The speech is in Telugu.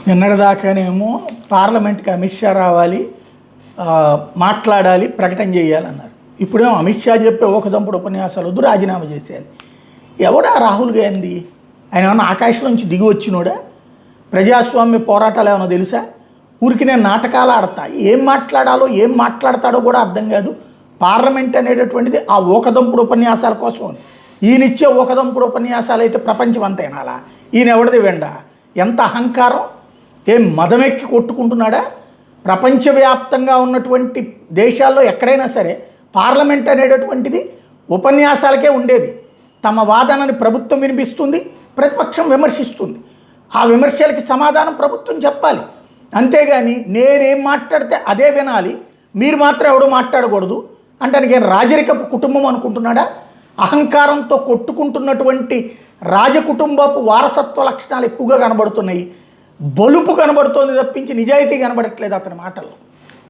నిన్నటిదాకానేమో పార్లమెంట్కి అమిత్ షా రావాలి, మాట్లాడాలి, ప్రకటన చేయాలన్నారు. ఇప్పుడేమో అమిత్ షా చెప్పే ఒకదంపుడు ఉపన్యాసాలు వద్దు, రాజీనామా చేసేయాలి. ఎవడా రాహుల్ గాంధీ? ఆయన ఏమన్నా ఆకాశం నుంచి దిగి వచ్చినోడా? ప్రజాస్వామ్య పోరాటాలు ఏమన్నా తెలుసా? ఊరికి నేను నాటకాలు ఆడతా, ఏం మాట్లాడాలో ఏం మాట్లాడతాడో కూడా అర్థం కాదు. పార్లమెంట్ అనేటటువంటిది ఆ ఓకదంపుడు ఉపన్యాసాల కోసం. ఈయనిచ్చే ఓకదంపుడు ఉపన్యాసాలు అయితే ప్రపంచం అంతా వినాలా? ఈయన ఎవరిది వెండ? ఎంత అహంకారం! ఏం మదమెక్కి కొట్టుకుంటున్నాడా? ప్రపంచవ్యాప్తంగా ఉన్నటువంటి దేశాల్లో ఎక్కడైనా సరే పార్లమెంట్ అనేటటువంటిది ఉపన్యాసాలకే ఉండేది. తమ వాదనని ప్రభుత్వం వినిపిస్తుంది, ప్రతిపక్షం విమర్శిస్తుంది. ఆ విమర్శలకి సమాధానం ప్రభుత్వం చెప్పాలి. అంతేగాని నేనేం మాట్లాడితే అదే వినాలి, మీరు మాత్రం ఎవడో మాట్లాడకూడదు అంటే నేను రాజరికపు కుటుంబం అనుకుంటున్నాడా? అహంకారంతో కొట్టుకుంటున్నటువంటి రాజకుటుంబపు వారసత్వ లక్షణాలు ఎక్కువగా కనబడుతున్నాయి. బలుపు కనబడుతోంది తప్పించి నిజాయితీ కనబడట్లేదు అతని మాటల్లో.